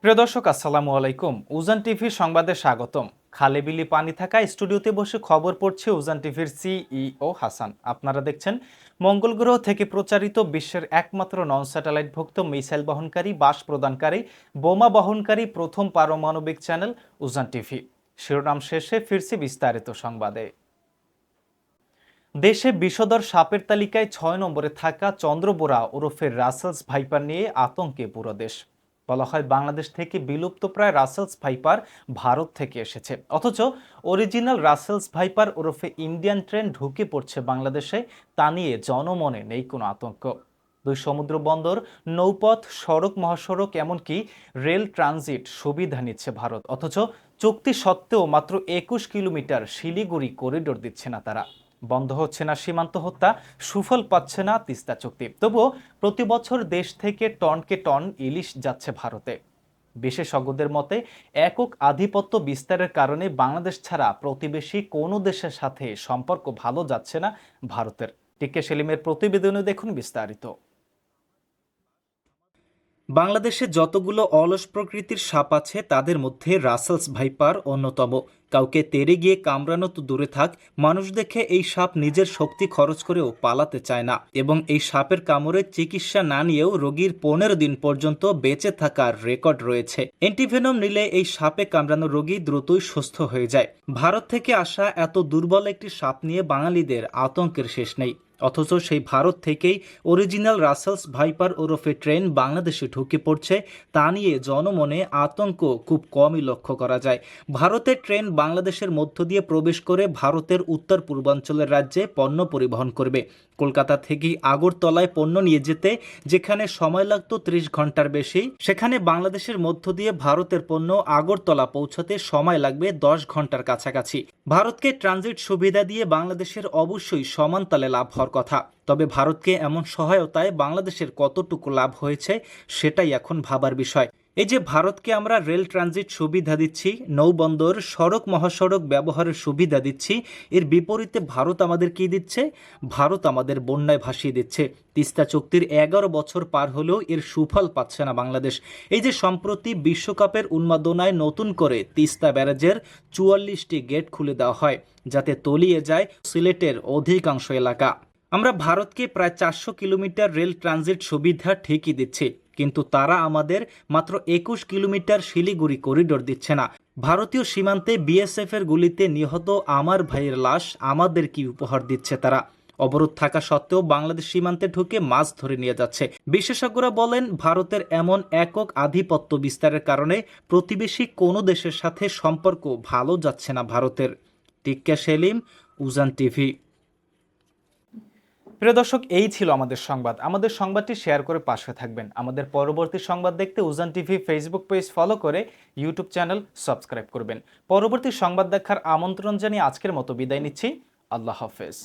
প্রিয় দর্শক, আসসালামু আলাইকুম। উজান টিভির সংবাদে স্বাগতম। খালে বিলি পানি থাকা স্টুডিওতে বসে খবর পড়ছে উজান টিভির সিইও হাসান। আপনারা দেখছেন মঙ্গল গ্রহ থেকে প্রচারিত বিশ্বের একমাত্র নন স্যাটেলাইট ভুক্ত মিসাইল বহনকারী, বাস প্রদানকারী, বোমা বহনকারী প্রথম পারমাণবিক চ্যানেল উজান টিভি। শিরোনাম শেষে ফিরছি বিস্তারিত সংবাদে। দেশে বিষধর সাপের তালিকায় ৬ নম্বরে থাকা চন্দ্রবোরা ওরফে রাসেলস ভাইপার নিয়ে আতঙ্কে পুরো দেশ। বলা হয় বাংলাদেশ থেকে বিলুপ্তপ্রায় রাসেলস ভাইপার ভারত থেকে এসেছে, অথচ অরিজিনাল রাসেলস ভাইপার ওরফে ইন্ডিয়ান ট্রেন ঢুকে পড়ছে বাংলাদেশে। তা নিয়ে জনমনে নেই কোনো আতঙ্ক। দুই সমুদ্র বন্দর, নৌপথ, সড়ক, মহাসড়ক, এমনকি রেল ট্রানজিট সুবিধা নিচ্ছে ভারত, অথচ চুক্তি সত্ত্বেও মাত্র ২১ কিলোমিটার শিলিগুড়ি করিডোর দিচ্ছে না তারা। বন্ধ হচ্ছে না সীমান্ত হত্যা, সুফল পাচ্ছে না তিস্তা চুক্তি। তবুও প্রতি বছর দেশ থেকে টনকে টন ইলিশ যাচ্ছে ভারতে। বিশেষজ্ঞদের মতে একক আধিপত্য বিস্তারের কারণে বাংলাদেশ ছাড়া প্রতিবেশী কোনো দেশের সাথে সম্পর্ক ভালো যাচ্ছে না ভারতের। টিকে সেলিমের প্রতিবেদনে দেখুন বিস্তারিত। বাংলাদেশে যতগুলো অলস প্রকৃতির সাপ আছে তাদের মধ্যে রাসেলস ভাইপার অন্যতম। কাউকে তেড়ে গিয়ে কামড়ানো তো দূরে থাক, মানুষ দেখে এই সাপ নিজের শক্তি খরচ করেও পালাতে চায় না, এবং এই সাপের কামড়ে চিকিৎসা না নিয়েও রোগীর ১৫ দিন পর্যন্ত বেঁচে থাকার রেকর্ড রয়েছে। অ্যান্টিভেনম নিলে এই সাপে কামড়ানো রোগী দ্রুতই সুস্থ হয়ে যায়। ভারত থেকে আসা এত দুর্বল একটি সাপ নিয়ে বাঙালিদের আতঙ্কের শেষ নেই, অথচ সেই ভারত থেকেই অরিজিনাল রাসেলস ভাইপার ওরফে ট্রেন বাংলাদেশে ঢুকে পড়ছে। তা নিয়ে জনমনে আতঙ্ক খুব কমই লক্ষ্য করা যায়। ভারতের ট্রেন বাংলাদেশের মধ্য দিয়ে প্রবেশ করে ভারতের উত্তর পূর্বাঞ্চলের রাজ্যে পণ্য পরিবহন করবে। কলকাতা থেকেই আগরতলায় পণ্য নিয়ে যেতে যেখানে সময় লাগত ৩০ ঘন্টার বেশি, সেখানে বাংলাদেশের মধ্য দিয়ে ভারতের পণ্য আগরতলা পৌঁছাতে সময় লাগবে ১০ ঘন্টার কাছাকাছি। ভারতকে ট্রানজিট সুবিধা দিয়ে বাংলাদেশের অবশ্যই সমান তালে লাভ হওয়ার কথা, তবে ভারতকে এমন সহায়তায় বাংলাদেশের কতটুকু লাভ হয়েছে সেটাই এখন ভাবার বিষয়। এই যে ভারতকে আমরা রেল ট্রানজিট সুবিধা দিচ্ছি, নৌবন্দর, সড়ক, মহাসড়ক ব্যবহারের সুবিধা দিচ্ছি, এর বিপরীতে ভারত আমাদের কি দিচ্ছে? ভারত আমাদের বন্যায় ভাসিয়ে দিচ্ছে। তিস্তা চুক্তির ১১ বছর পার হলেও এর সুফল পাচ্ছে না বাংলাদেশ। এই যে সম্প্রতি বিশ্বকাপের উন্মাদনায় নতুন করে তিস্তা ব্যারাজের ৪৪টি গেট খুলে দেওয়া হয়, যাতে তলিয়ে যায় সিলেটের অধিকাংশ এলাকা। আমরা ভারতকে প্রায় ৪০০ কিলোমিটার রেল ট্রানজিট সুবিধা ঠিকই দিচ্ছি, কিন্তু তারা আমাদের মাত্র ২১ কিলোমিটার শিলিগুড়ি করিডোর দিচ্ছে না। ভারতীয় সীমান্তে বিএসএফ এর গুলিতে নিহত আমার ভাইয়ের লাশ আমাদের কি উপহার দিচ্ছে তারা? অবরোধ থাকা সত্ত্বেও বাংলাদেশ সীমান্তে ঢুকে মাছ ধরে নিয়ে যাচ্ছে। বিশেষজ্ঞরা বলেন ভারতের এমন একক আধিপত্য বিস্তারের কারণে প্রতিবেশী কোনো দেশের সাথে সম্পর্ক ভালো যাচ্ছে না ভারতের। টিক্কা সেলিম, উজান টিভি। প্রিয় দর্শক, এই ছিল আমাদের সংবাদ। আমাদের সংবাদটি শেয়ার করে পাশে থাকবেন। আমাদের পরবর্তী সংবাদ দেখতে উজান টিভি ফেসবুক পেজ ফলো করে ইউটিউব চ্যানেল সাবস্ক্রাইব করবেন। পরবর্তী সংবাদ দেখার আমন্ত্রণ জানিয়ে আজকের মতো বিদায় নিচ্ছি। আল্লাহ হাফেজ।